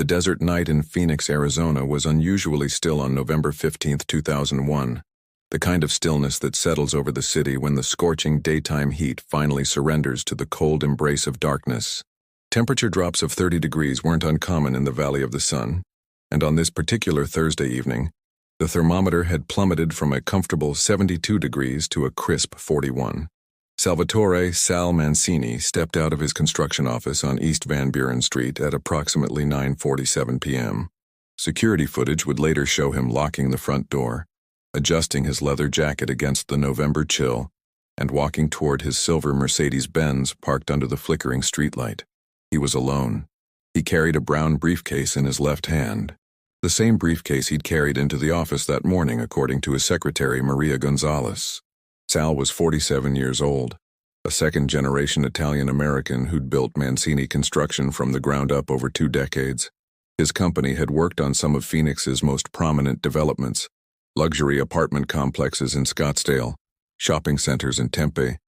The desert night in Phoenix, Arizona was unusually still on November 15, 2001, the kind of stillness that settles over the city when the scorching daytime heat finally surrenders to the cold embrace of darkness. Temperature drops of 30 degrees weren't uncommon in the Valley of the Sun, and on this particular Thursday evening, the thermometer had plummeted from a comfortable 72 degrees to a crisp 41. Salvatore "Sal" Mancini stepped out of his construction office on East Van Buren Street at approximately 9:47 p.m. Security footage would later show him locking the front door, adjusting his leather jacket against the November chill, and walking toward his silver Mercedes-Benz parked under the flickering streetlight. He was alone. He carried a brown briefcase in his left hand, the same briefcase he'd carried into the office that morning, according to his secretary, Maria Gonzalez. Sal was 47 years old, a second-generation Italian-American who'd built Mancini Construction from the ground up over 2 decades. His company had worked on some of Phoenix's most prominent developments: luxury apartment complexes in Scottsdale, shopping centers in Tempe,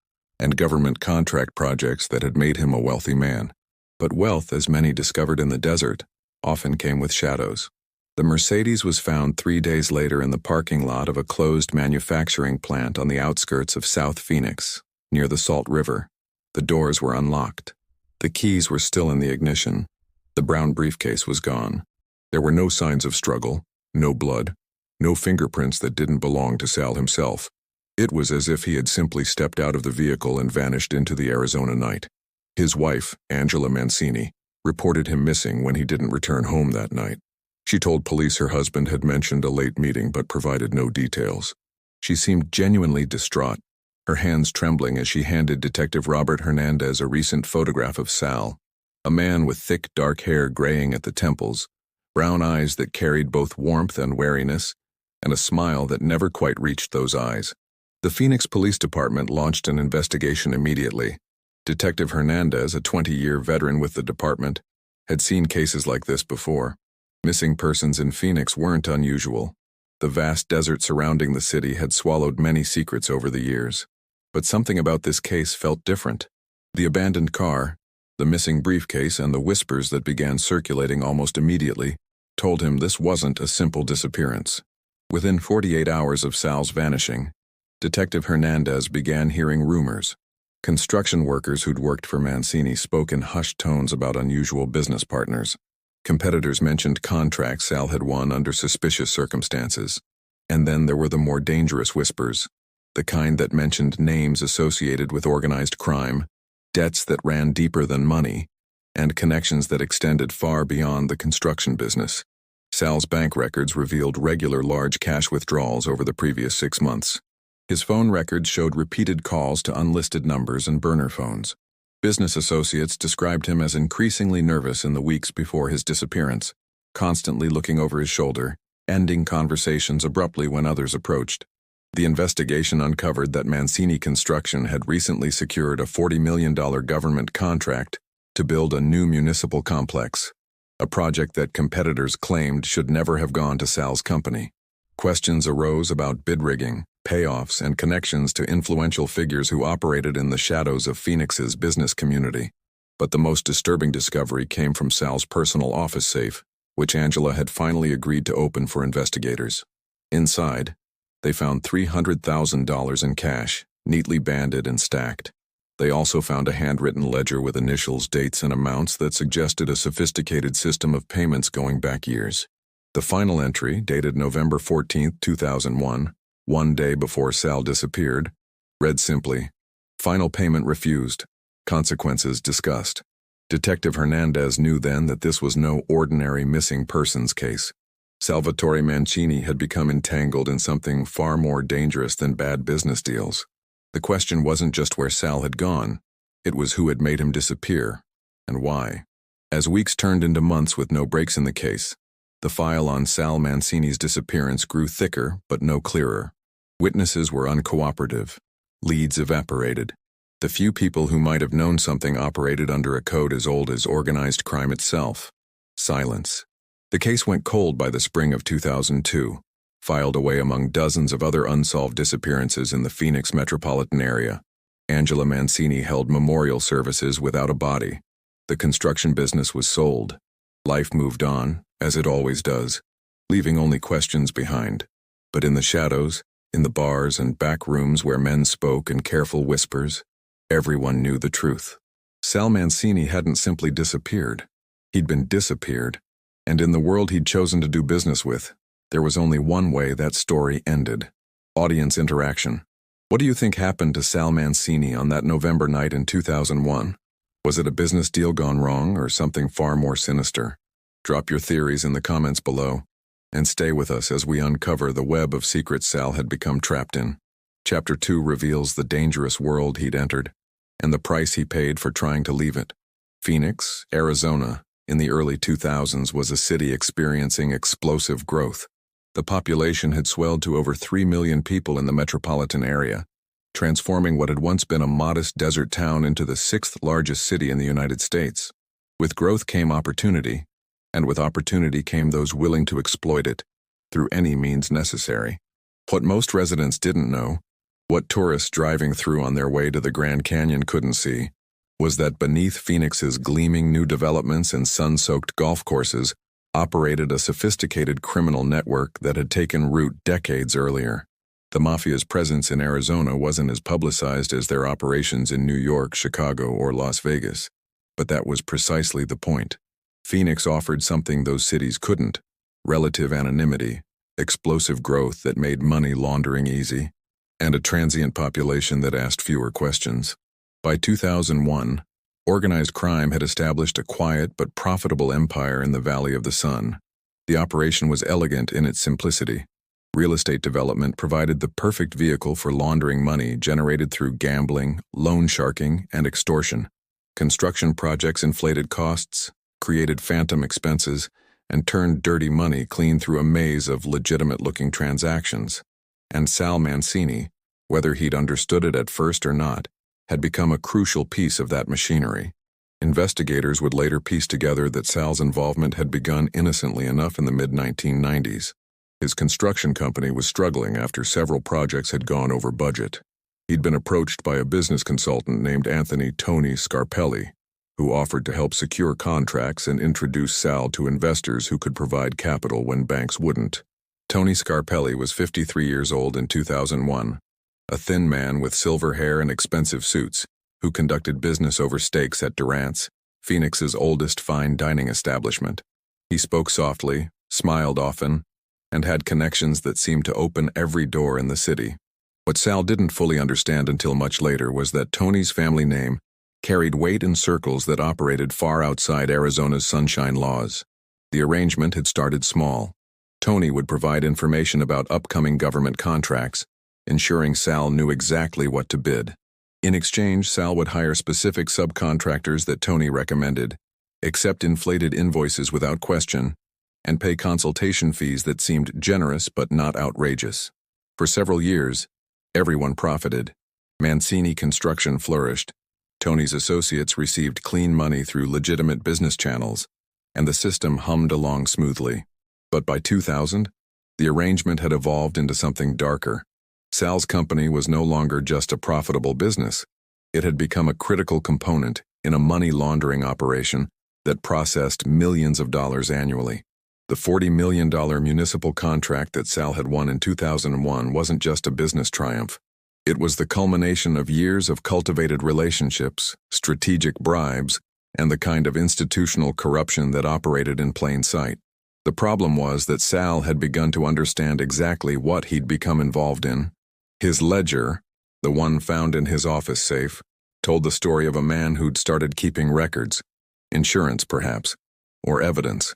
and government contract projects that had made him a wealthy man. But wealth, as many discovered in the desert, often came with shadows. The Mercedes was found 3 days later in the parking lot of a closed manufacturing plant on the outskirts of South Phoenix, near the Salt River. The doors were unlocked. The keys were still in the ignition. The brown briefcase was gone. There were no signs of struggle, no blood, no fingerprints that didn't belong to Sal himself. It was as if he had simply stepped out of the vehicle and vanished into the Arizona night. His wife, Angela Mancini, reported him missing when he didn't return home that night. She told police her husband had mentioned a late meeting but provided no details. She seemed genuinely distraught, her hands trembling as she handed Detective Robert Hernandez a recent photograph of Sal, a man with thick dark hair graying at the temples, brown eyes that carried both warmth and wariness, and a smile that never quite reached those eyes. The Phoenix Police Department launched an investigation immediately. Detective Hernandez, a 20-year veteran with the department, had seen cases like this before. Missing persons in Phoenix weren't unusual. The vast desert surrounding the city had swallowed many secrets over the years. But something about this case felt different. The abandoned car, the missing briefcase, and the whispers that began circulating almost immediately told him this wasn't a simple disappearance. Within 48 hours of Sal's vanishing, Detective Hernandez began hearing rumors. Construction workers who'd worked for Mancini spoke in hushed tones about unusual business partners. Competitors mentioned contracts Sal had won under suspicious circumstances. And then there were the more dangerous whispers, the kind that mentioned names associated with organized crime, debts that ran deeper than money, and connections that extended far beyond the construction business. Sal's bank records revealed regular large cash withdrawals over the previous 6 months. His phone records showed repeated calls to unlisted numbers and burner phones. Business associates described him as increasingly nervous in the weeks before his disappearance, constantly looking over his shoulder, ending conversations abruptly when others approached. The investigation uncovered that Mancini Construction had recently secured a $40 million government contract to build a new municipal complex, a project that competitors claimed should never have gone to Sal's company. Questions arose about bid rigging, payoffs, and connections to influential figures who operated in the shadows of Phoenix's business community. But the most disturbing discovery came from Sal's personal office safe, which Angela had finally agreed to open for investigators. Inside, they found $300,000 in cash, neatly banded and stacked. They also found a handwritten ledger with initials, dates, and amounts that suggested a sophisticated system of payments going back years. The final entry, dated November 14, 2001, 1 day before Sal disappeared, read simply, "Final payment refused. Consequences discussed." Detective Hernandez knew then that this was no ordinary missing persons case. Salvatore Mancini had become entangled in something far more dangerous than bad business deals. The question wasn't just where Sal had gone, it was who had made him disappear, and why. As weeks turned into months with no breaks in the case, the file on Sal Mancini's disappearance grew thicker but no clearer. Witnesses were uncooperative. Leads evaporated. The few people who might have known something operated under a code as old as organized crime itself. Silence. The case went cold by the spring of 2002, filed away among dozens of other unsolved disappearances in the Phoenix metropolitan area. Angela Mancini held memorial services without a body. The construction business was sold. Life moved on, as it always does, leaving only questions behind. But in the shadows, in the bars and back rooms where men spoke in careful whispers, everyone knew the truth. Sal Mancini hadn't simply disappeared. He'd been disappeared, and in the world he'd chosen to do business with, there was only one way that story ended. Audience interaction. What do you think happened to Sal Mancini on that November night in 2001? Was it a business deal gone wrong or something far more sinister? Drop your theories in the comments below, and stay with us as we uncover the web of secrets Sal had become trapped in. Chapter 2 reveals the dangerous world he'd entered, and the price he paid for trying to leave it. Phoenix, Arizona, in the early 2000s was a city experiencing explosive growth. The population had swelled to over 3 million people in the metropolitan area, transforming what had once been a modest desert town into the 6th largest city in the United States. With growth came opportunity, and with opportunity came those willing to exploit it, through any means necessary. What most residents didn't know, what tourists driving through on their way to the Grand Canyon couldn't see, was that beneath Phoenix's gleaming new developments and sun-soaked golf courses operated a sophisticated criminal network that had taken root decades earlier. The Mafia's presence in Arizona wasn't as publicized as their operations in New York, Chicago, or Las Vegas, but that was precisely the point. Phoenix offered something those cities couldn't: relative anonymity, explosive growth that made money laundering easy, and a transient population that asked fewer questions. By 2001, organized crime had established a quiet but profitable empire in the Valley of the Sun. The operation was elegant in its simplicity. Real estate development provided the perfect vehicle for laundering money generated through gambling, loan sharking, and extortion. Construction projects inflated costs, created phantom expenses, and turned dirty money clean through a maze of legitimate-looking transactions. And Sal Mancini, whether he'd understood it at first or not, had become a crucial piece of that machinery. Investigators would later piece together that Sal's involvement had begun innocently enough in the mid-1990s. His construction company was struggling after several projects had gone over budget. He'd been approached by a business consultant named Tony Scarpelli, who offered to help secure contracts and introduce Sal to investors who could provide capital when banks wouldn't. Tony Scarpelli was 53 years old in 2001, a thin man with silver hair and expensive suits, who conducted business over steaks at Durant's, Phoenix's oldest fine dining establishment. He spoke softly, smiled often, and had connections that seemed to open every door in the city. What Sal didn't fully understand until much later was that Tony's family name carried weight in circles that operated far outside Arizona's sunshine laws. The arrangement had started small. Tony would provide information about upcoming government contracts, ensuring Sal knew exactly what to bid. In exchange, Sal would hire specific subcontractors that Tony recommended, accept inflated invoices without question, and pay consultation fees that seemed generous but not outrageous. For several years, everyone profited. Mancini construction flourished, Tony's associates received clean money through legitimate business channels, and the system hummed along smoothly. But by 2000, the arrangement had evolved into something darker. Sal's company was no longer just a profitable business. It had become a critical component in a money laundering operation that processed millions of dollars annually. The $40 million municipal contract that Sal had won in 2001 wasn't just a business triumph. It was the culmination of years of cultivated relationships, strategic bribes, and the kind of institutional corruption that operated in plain sight. The problem was that Sal had begun to understand exactly what he'd become involved in. His ledger, the one found in his office safe, told the story of a man who'd started keeping records, insurance perhaps, or evidence,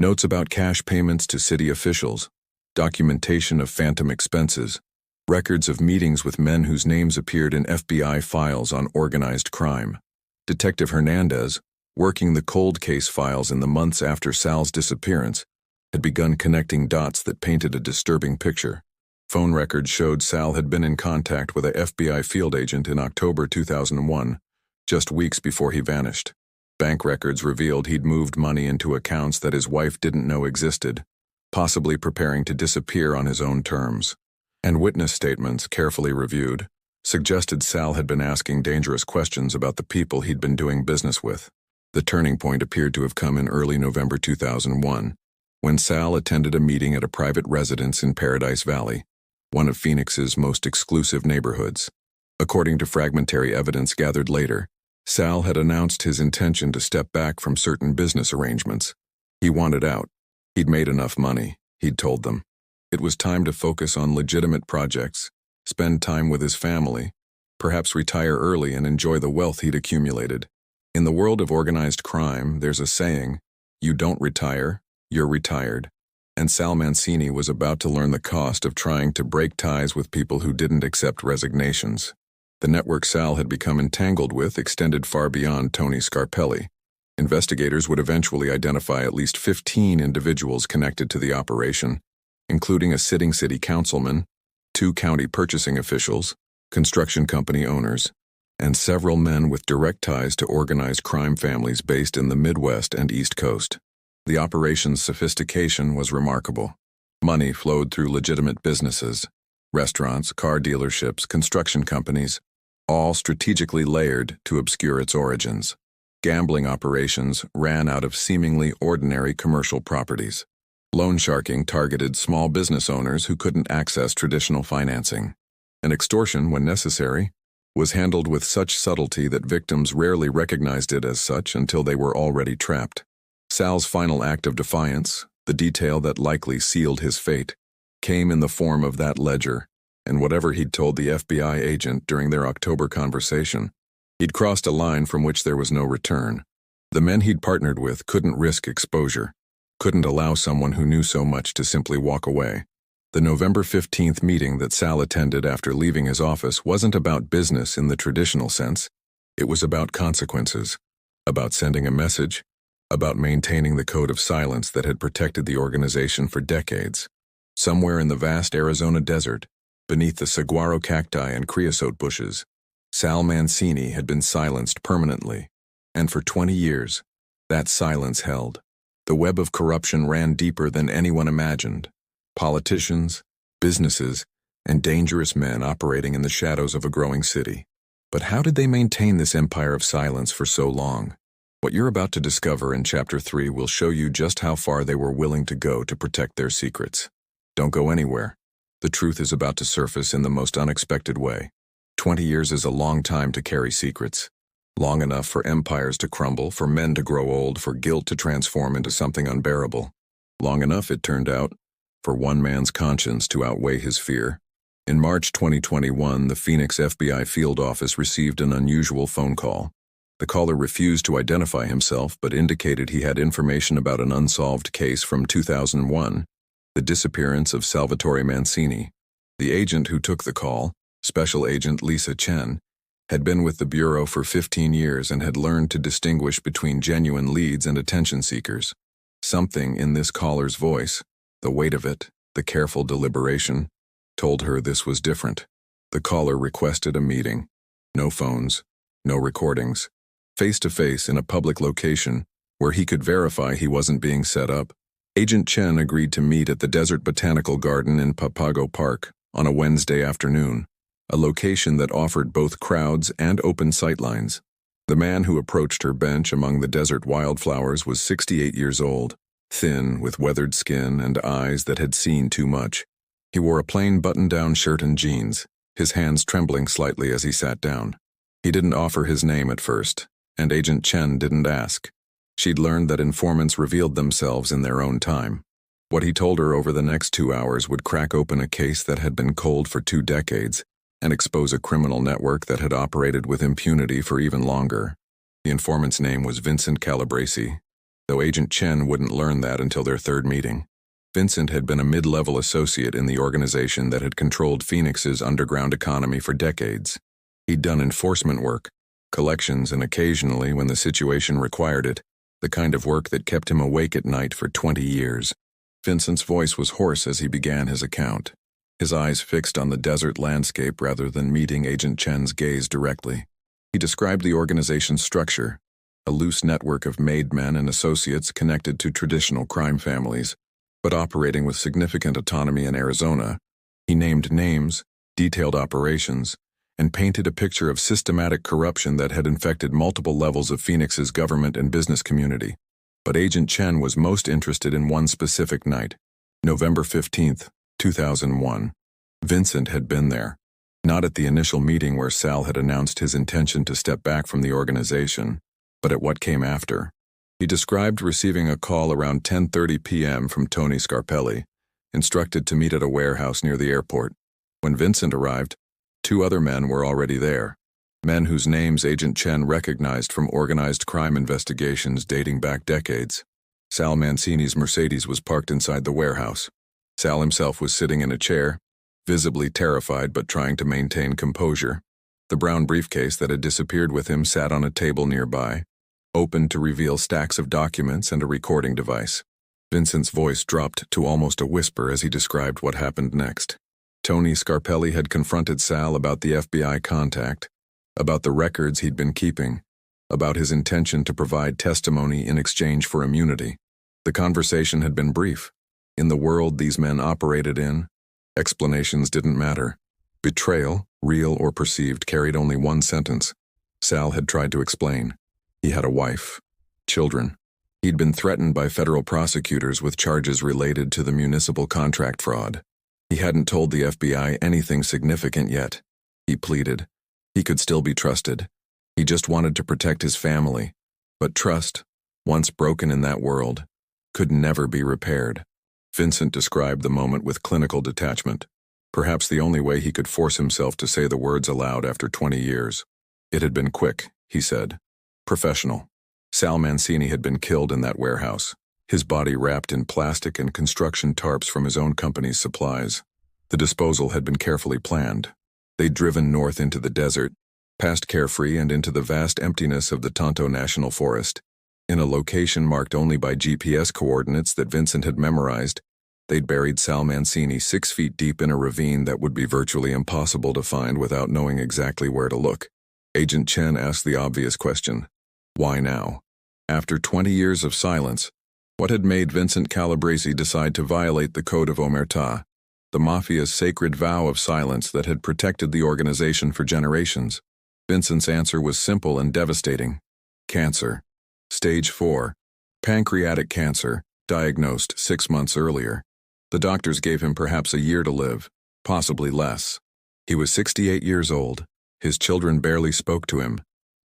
notes about cash payments to city officials, documentation of phantom expenses, records of meetings with men whose names appeared in FBI files on organized crime. Detective Hernandez, working the cold case files in the months after Sal's disappearance, had begun connecting dots that painted a disturbing picture. Phone records showed Sal had been in contact with a FBI field agent in October 2001, just weeks before he vanished. Bank records revealed he'd moved money into accounts that his wife didn't know existed, possibly preparing to disappear on his own terms. And witness statements, carefully reviewed, suggested Sal had been asking dangerous questions about the people he'd been doing business with. The turning point appeared to have come in early November 2001, when Sal attended a meeting at a private residence in Paradise Valley, one of Phoenix's most exclusive neighborhoods. According to fragmentary evidence gathered later, Sal had announced his intention to step back from certain business arrangements. He wanted out. He'd made enough money, he'd told them. It was time to focus on legitimate projects, spend time with his family, perhaps retire early and enjoy the wealth he'd accumulated. In the world of organized crime, there's a saying, you don't retire, you're retired. And Sal Mancini was about to learn the cost of trying to break ties with people who didn't accept resignations. The network Sal had become entangled with extended far beyond Tony Scarpelli. Investigators would eventually identify at least 15 individuals connected to the operation, including a sitting city councilman, 2 county purchasing officials, construction company owners, and several men with direct ties to organized crime families based in the Midwest and East Coast. The operation's sophistication was remarkable. Money flowed through legitimate businesses, restaurants, car dealerships, construction companies, all strategically layered to obscure its origins. Gambling operations ran out of seemingly ordinary commercial properties. Loan sharking targeted small business owners who couldn't access traditional financing. And extortion, when necessary, was handled with such subtlety that victims rarely recognized it as such until they were already trapped. Sal's final act of defiance, the detail that likely sealed his fate, came in the form of that ledger, and whatever he'd told the FBI agent during their October conversation. He'd crossed a line from which there was no return. The men he'd partnered with couldn't risk exposure, couldn't allow someone who knew so much to simply walk away. The November 15th meeting that Sal attended after leaving his office wasn't about business in the traditional sense. It was about consequences, about sending a message, about maintaining the code of silence that had protected the organization for decades. Somewhere in the vast Arizona desert, beneath the saguaro cacti and creosote bushes, Sal Mancini had been silenced permanently, and for 20 years, that silence held. The web of corruption ran deeper than anyone imagined. Politicians, businesses, and dangerous men operating in the shadows of a growing city. But how did they maintain this empire of silence for so long? What you're about to discover in Chapter 3 will show you just how far they were willing to go to protect their secrets. Don't go anywhere. The truth is about to surface in the most unexpected way. 20 years is a long time to carry secrets. Long enough for empires to crumble, for men to grow old, for guilt to transform into something unbearable. Long enough, it turned out, for one man's conscience to outweigh his fear. In March 2021, the Phoenix FBI field office received an unusual phone call. The caller refused to identify himself but indicated he had information about an unsolved case from 2001, the disappearance of Salvatore Mancini. The agent who took the call, Special Agent Lisa Chen, had been with the Bureau for 15 years and had learned to distinguish between genuine leads and attention seekers. Something in this caller's voice, the weight of it, the careful deliberation, told her this was different. The caller requested a meeting. No phones, no recordings. Face-to-face in a public location where he could verify he wasn't being set up. Agent Chen agreed to meet at the Desert Botanical Garden in Papago Park on a Wednesday afternoon, a location that offered both crowds and open sightlines. The man who approached her bench among the desert wildflowers was 68 years old, thin, with weathered skin and eyes that had seen too much. He wore a plain button-down shirt and jeans, his hands trembling slightly as he sat down. He didn't offer his name at first, and Agent Chen didn't ask. She'd learned that informants revealed themselves in their own time. What he told her over the next 2 hours would crack open a case that had been cold for 2 decades and expose a criminal network that had operated with impunity for even longer. The informant's name was Vincent Calabresi, though Agent Chen wouldn't learn that until their 3rd meeting. Vincent had been a mid-level associate in the organization that had controlled Phoenix's underground economy for decades. He'd done enforcement work, collections, and occasionally, when the situation required it, the kind of work that kept him awake at night for 20 years. Vincent's voice was hoarse as he began his account, his eyes fixed on the desert landscape rather than meeting Agent Chen's gaze directly. He described the organization's structure, a loose network of made men and associates connected to traditional crime families, but operating with significant autonomy in Arizona. He named names, detailed operations, and painted a picture of systematic corruption that had infected multiple levels of Phoenix's government and business community. But Agent Chen was most interested in one specific night, November 15th, 2001. Vincent had been there. Not at the initial meeting where Sal had announced his intention to step back from the organization, but at what came after. He described receiving a call around 10:30 p.m. from Tony Scarpelli, instructed to meet at a warehouse near the airport. When Vincent arrived, two other men were already there, men whose names Agent Chen recognized from organized crime investigations dating back decades. Sal Mancini's Mercedes was parked inside the warehouse. Sal himself was sitting in a chair, visibly terrified but trying to maintain composure. The brown briefcase that had disappeared with him sat on a table nearby, open to reveal stacks of documents and a recording device. Vincent's voice dropped to almost a whisper as he described what happened next. Tony Scarpelli had confronted Sal about the FBI contact, about the records he'd been keeping, about his intention to provide testimony in exchange for immunity. The conversation had been brief. In the world these men operated in, explanations didn't matter. Betrayal, real or perceived, carried only one sentence. Sal had tried to explain. He had a wife, children. He'd been threatened by federal prosecutors with charges related to the municipal contract fraud. He hadn't told the FBI anything significant yet. He pleaded. He could still be trusted. He just wanted to protect his family. But trust, once broken in that world, could never be repaired. Vincent described the moment with clinical detachment, perhaps the only way he could force himself to say the words aloud after 20 years. It had been quick, he said. Professional. Sal Mancini had been killed in that warehouse, his body wrapped in plastic and construction tarps from his own company's supplies. The disposal had been carefully planned. They'd driven north into the desert, past Carefree and into the vast emptiness of the Tonto National Forest. In a location marked only by GPS coordinates that Vincent had memorized, they'd buried Sal Mancini 6 feet deep in a ravine that would be virtually impossible to find without knowing exactly where to look. Agent Chen asked the obvious question. Why now? After 20 years of silence, what had made Vincent Calabresi decide to violate the Code of Omerta, the Mafia's sacred vow of silence that had protected the organization for generations? Vincent's answer was simple and devastating. Cancer. Stage 4. Pancreatic cancer, diagnosed 6 months earlier. The doctors gave him perhaps a year to live, possibly less. He was 68 years old, his children barely spoke to him,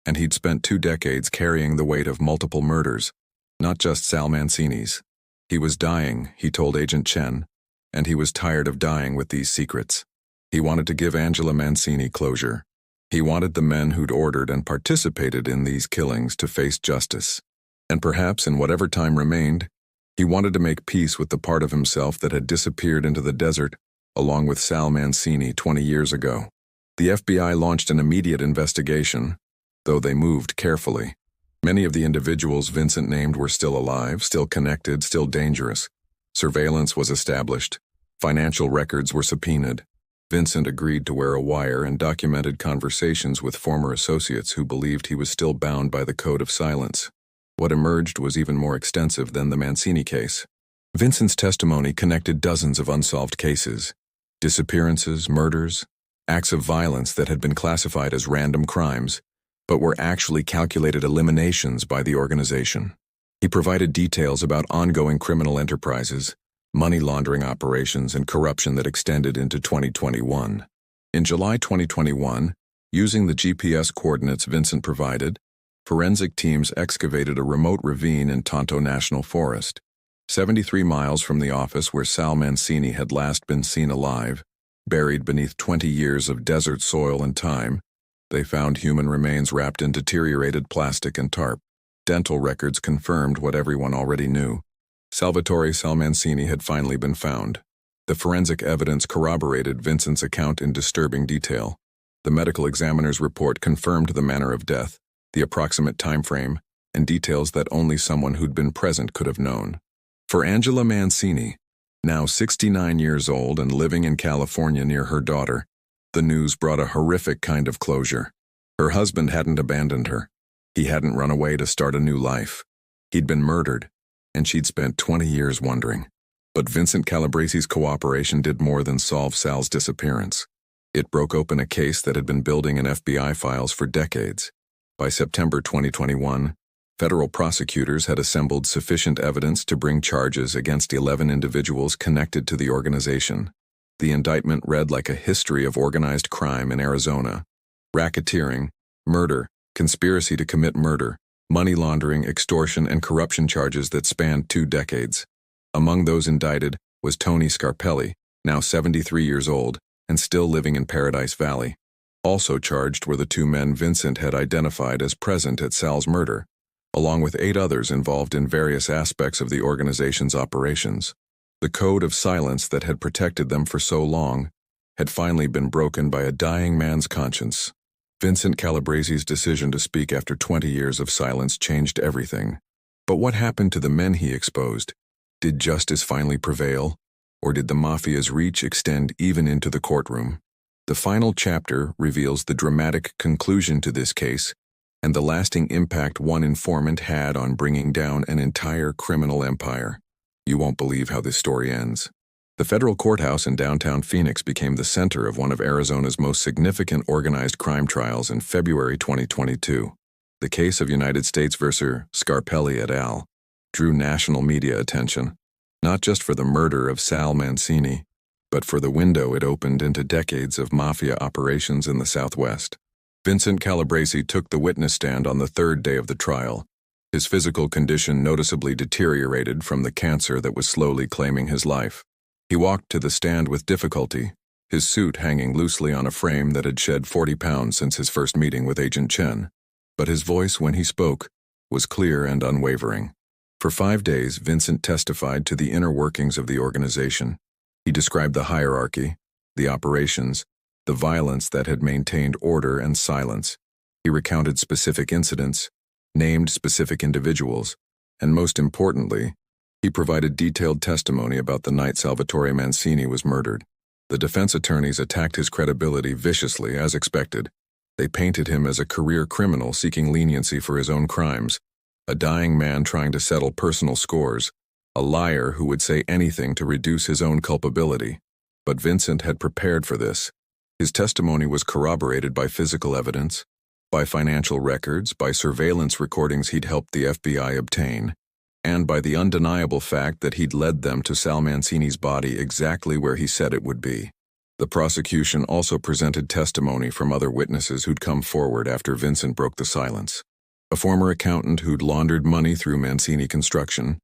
and he'd spent 2 decades carrying the weight of multiple murders, not just Sal Mancini's. He was dying, he told Agent Chen, and he was tired of dying with these secrets. He wanted to give Angela Mancini closure. He wanted the men who'd ordered and participated in these killings to face justice. And perhaps in whatever time remained, he wanted to make peace with the part of himself that had disappeared into the desert, along with Sal Mancini 20 years ago. The FBI launched an immediate investigation, though they moved carefully. Many of the individuals Vincent named were still alive, still connected, still dangerous. Surveillance was established. Financial records were subpoenaed. Vincent agreed to wear a wire and documented conversations with former associates who believed he was still bound by the Code of Silence. What emerged was even more extensive than the Mancini case. Vincent's testimony connected dozens of unsolved cases. Disappearances, murders, acts of violence that had been classified as random crimes, but were actually calculated eliminations by the organization. He provided details about ongoing criminal enterprises, money laundering operations, and corruption that extended into 2021. In July 2021, using the GPS coordinates Vincent provided, forensic teams excavated a remote ravine in Tonto National Forest, 73 miles from the office where Sal Mancini had last been seen alive. Buried beneath 20 years of desert soil and time, they found human remains wrapped in deteriorated plastic and tarp. Dental records confirmed what everyone already knew. Salvatore Sal Mancini had finally been found. The forensic evidence corroborated Vincent's account in disturbing detail. The medical examiner's report confirmed the manner of death, the approximate time frame, and details that only someone who'd been present could have known. For Angela Mancini, now 69 years old and living in California near her daughter, the news brought a horrific kind of closure. Her husband hadn't abandoned her. He hadn't run away to start a new life. He'd been murdered, and she'd spent 20 years wondering. But Vincent Calabresi's cooperation did more than solve Sal's disappearance. It broke open a case that had been building in FBI files for decades. By September 2021, federal prosecutors had assembled sufficient evidence to bring charges against 11 individuals connected to the organization. The indictment read like a history of organized crime in Arizona: racketeering, murder, conspiracy to commit murder, money laundering, extortion, and corruption charges that spanned 2 decades. Among those indicted was Tony Scarpelli, now 73 years old, and still living in Paradise Valley. Also charged were the 2 men Vincent had identified as present at Sal's murder, along with 8 others involved in various aspects of the organization's operations. The code of silence that had protected them for so long had finally been broken by a dying man's conscience. Vincent Calabresi's decision to speak after 20 years of silence changed everything. But what happened to the men he exposed? Did justice finally prevail? Or did the Mafia's reach extend even into the courtroom? The final chapter reveals the dramatic conclusion to this case and the lasting impact one informant had on bringing down an entire criminal empire. You won't believe how this story ends. The federal courthouse in downtown Phoenix became the center of one of Arizona's most significant organized crime trials in February 2022. The case of United States versus Scarpelli et al. Drew national media attention, not just for the murder of Sal Mancini, but for the window it opened into decades of mafia operations in the Southwest. Vincent Calabresi took the witness stand on the 3rd day of the trial. His physical condition noticeably deteriorated from the cancer that was slowly claiming his life. He walked to the stand with difficulty, his suit hanging loosely on a frame that had shed 40 pounds since his first meeting with Agent Chen. But his voice, when he spoke, was clear and unwavering. For 5 days, Vincent testified to the inner workings of the organization. He described the hierarchy, the operations, the violence that had maintained order and silence. He recounted specific incidents, named specific individuals, and most importantly, he provided detailed testimony about the night Salvatore Mancini was murdered. The defense attorneys attacked his credibility viciously, as expected. They painted him as a career criminal seeking leniency for his own crimes, a dying man trying to settle personal scores, a liar who would say anything to reduce his own culpability. But Vincent had prepared for this. His testimony was corroborated by physical evidence, by financial records, by surveillance recordings he'd helped the FBI obtain, and by the undeniable fact that he'd led them to Sal Mancini's body exactly where he said it would be. The prosecution also presented testimony from other witnesses who'd come forward after Vincent broke the silence. A former accountant who'd laundered money through Mancini Construction,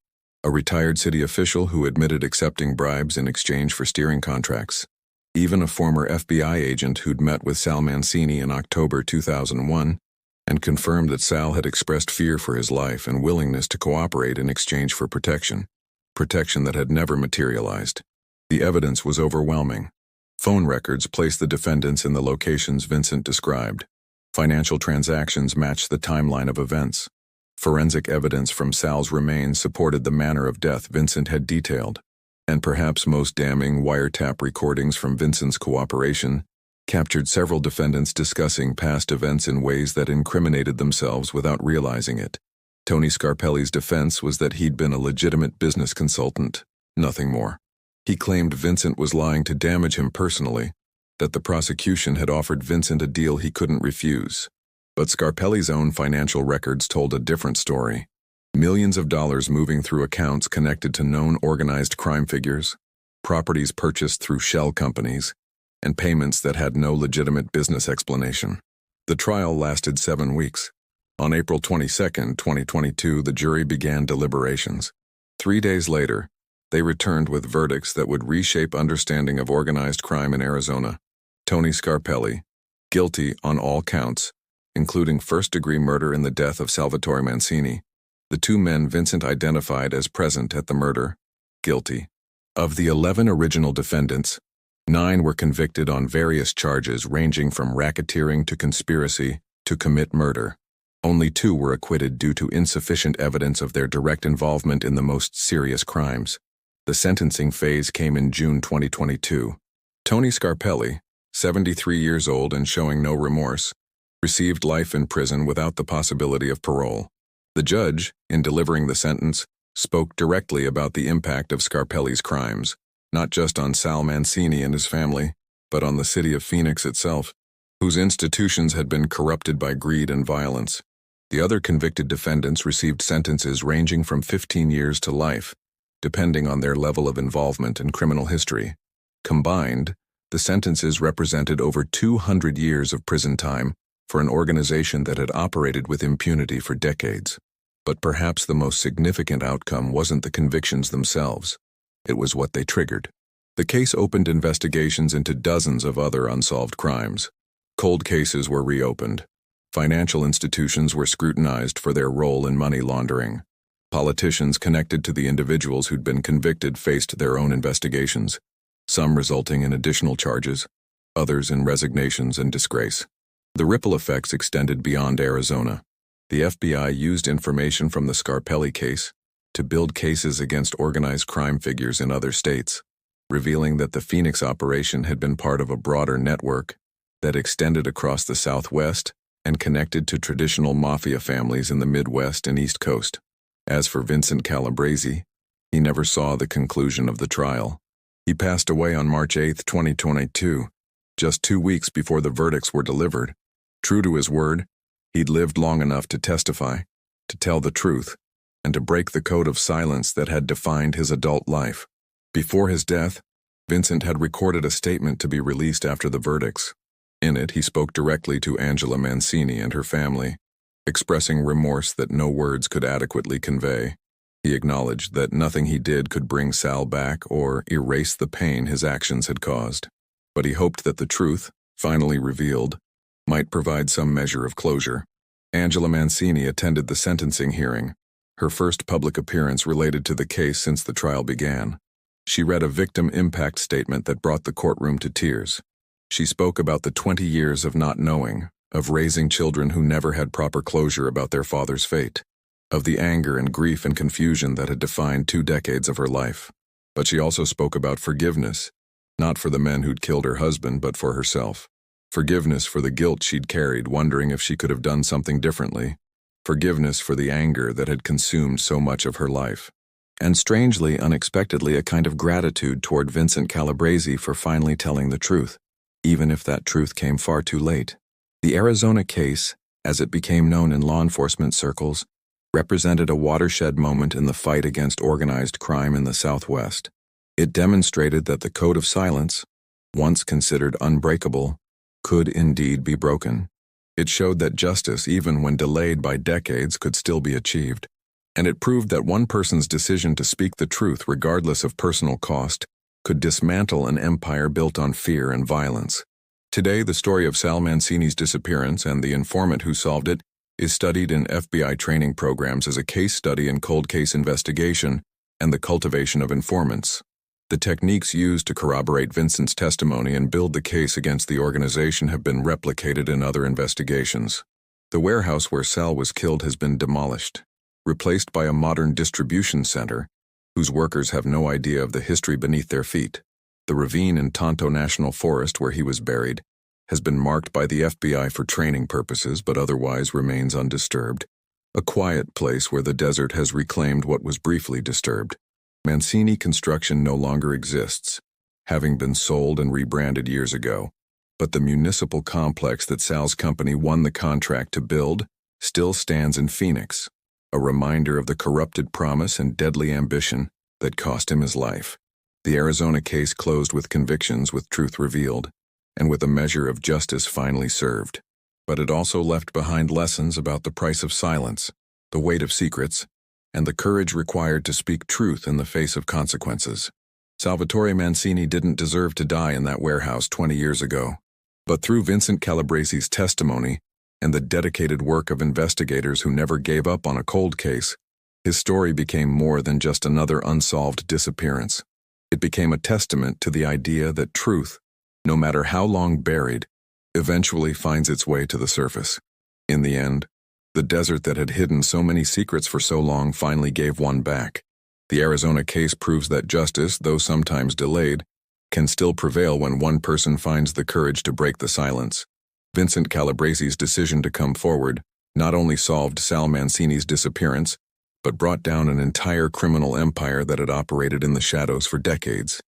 a retired city official who admitted accepting bribes in exchange for steering contracts, even a former FBI agent who'd met with Sal Mancini in October 2001 and confirmed that Sal had expressed fear for his life and willingness to cooperate in exchange for protection that had never materialized. The evidence was overwhelming. Phone records placed the defendants in the locations Vincent described. Financial transactions matched the timeline of events. Forensic evidence from Sal's remains supported the manner of death Vincent had detailed. And perhaps most damning, wiretap recordings from Vincent's cooperation captured several defendants discussing past events in ways that incriminated themselves without realizing it. Tony Scarpelli's defense was that he'd been a legitimate business consultant, nothing more. He claimed Vincent was lying to damage him personally, that the prosecution had offered Vincent a deal he couldn't refuse. But Scarpelli's own financial records told a different story. Millions of dollars moving through accounts connected to known organized crime figures, properties purchased through shell companies, and payments that had no legitimate business explanation. The trial lasted 7 weeks. On April 22, 2022, the jury began deliberations. 3 days later, they returned with verdicts that would reshape understanding of organized crime in Arizona. Tony Scarpelli, guilty on all counts, including first-degree murder in the death of Salvatore Mancini. The 2 men Vincent identified as present at the murder, guilty. Of the 11 original defendants, 9 were convicted on various charges ranging from racketeering to conspiracy to commit murder. Only 2 were acquitted due to insufficient evidence of their direct involvement in the most serious crimes. The sentencing phase came in June 2022. Tony Scarpelli, 73 years old and showing no remorse, received life in prison without the possibility of parole. The judge, in delivering the sentence, spoke directly about the impact of Scarpelli's crimes, not just on Sal Mancini and his family, but on the city of Phoenix itself, whose institutions had been corrupted by greed and violence. The other convicted defendants received sentences ranging from 15 years to life, depending on their level of involvement in criminal history. Combined, the sentences represented over 200 years of prison time for an organization that had operated with impunity for decades. But perhaps the most significant outcome wasn't the convictions themselves. It was what they triggered. The case opened investigations into dozens of other unsolved crimes. Cold cases were reopened. Financial institutions were scrutinized for their role in money laundering. Politicians connected to the individuals who'd been convicted faced their own investigations, some resulting in additional charges, others in resignations and disgrace. The ripple effects extended beyond Arizona. The FBI used information from the Scarpelli case to build cases against organized crime figures in other states, revealing that the Phoenix operation had been part of a broader network that extended across the Southwest and connected to traditional Mafia families in the Midwest and East Coast. As for Vincent Calabrese, he never saw the conclusion of the trial. He passed away on March 8, 2022, just 2 weeks before the verdicts were delivered. True to his word, he'd lived long enough to testify, to tell the truth, and to break the code of silence that had defined his adult life. Before his death, Vincent had recorded a statement to be released after the verdicts. In it, he spoke directly to Angela Mancini and her family, expressing remorse that no words could adequately convey. He acknowledged that nothing he did could bring Sal back or erase the pain his actions had caused. But he hoped that the truth, finally revealed, might provide some measure of closure. Angela Mancini attended the sentencing hearing, her first public appearance related to the case since the trial began. She read a victim impact statement that brought the courtroom to tears. She spoke about the 20 years of not knowing, of raising children who never had proper closure about their father's fate, of the anger and grief and confusion that had defined 2 decades of her life. But she also spoke about forgiveness, not for the men who'd killed her husband, but for herself. Forgiveness for the guilt she'd carried, wondering if she could have done something differently. Forgiveness for the anger that had consumed so much of her life. And strangely, unexpectedly, a kind of gratitude toward Vincent Calabrese for finally telling the truth, even if that truth came far too late. The Arizona case, as it became known in law enforcement circles, represented a watershed moment in the fight against organized crime in the Southwest. It demonstrated that the code of silence, once considered unbreakable, could indeed be broken. It showed that justice, even when delayed by decades, could still be achieved. And it proved that one person's decision to speak the truth, regardless of personal cost, could dismantle an empire built on fear and violence. Today, the story of Sal Mancini's disappearance and the informant who solved it is studied in FBI training programs as a case study in cold case investigation and the cultivation of informants. The techniques used to corroborate Vincent's testimony and build the case against the organization have been replicated in other investigations. The warehouse where Sal was killed has been demolished, replaced by a modern distribution center whose workers have no idea of the history beneath their feet. The ravine in Tonto National Forest where he was buried has been marked by the FBI for training purposes but otherwise remains undisturbed, a quiet place where the desert has reclaimed what was briefly disturbed. Mancini Construction no longer exists, having been sold and rebranded years ago, but the municipal complex that Sal's company won the contract to build still stands in Phoenix, a reminder of the corrupted promise and deadly ambition that cost him his life. The Arizona case closed with convictions, with truth revealed, and with a measure of justice finally served. But it also left behind lessons about the price of silence, the weight of secrets, and the courage required to speak truth in the face of consequences. Salvatore Mancini didn't deserve to die in that warehouse 20 years ago. But through Vincent Calabrese's testimony and the dedicated work of investigators who never gave up on a cold case, his story became more than just another unsolved disappearance. It became a testament to the idea that truth, no matter how long buried, eventually finds its way to the surface. In the end, the desert that had hidden so many secrets for so long finally gave one back. The Arizona case proves that justice, though sometimes delayed, can still prevail when one person finds the courage to break the silence. Vincent Calabrese's decision to come forward not only solved Sal Mancini's disappearance, but brought down an entire criminal empire that had operated in the shadows for decades.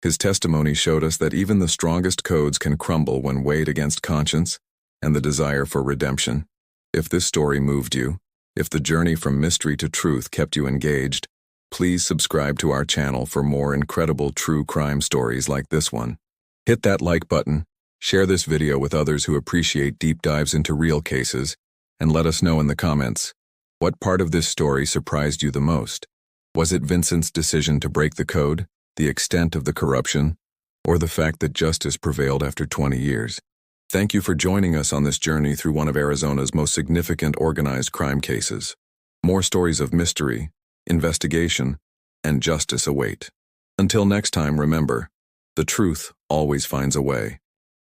His testimony showed us that even the strongest codes can crumble when weighed against conscience and the desire for redemption. If this story moved you, if the journey from mystery to truth kept you engaged, please subscribe to our channel for more incredible true crime stories like this one. Hit that like button, share this video with others who appreciate deep dives into real cases, and let us know in the comments, what part of this story surprised you the most? Was it Vincent's decision to break the code, the extent of the corruption, or the fact that justice prevailed after 20 years? Thank you for joining us on this journey through one of Arizona's most significant organized crime cases. More stories of mystery, investigation, and justice await. Until next time, remember, the truth always finds a way.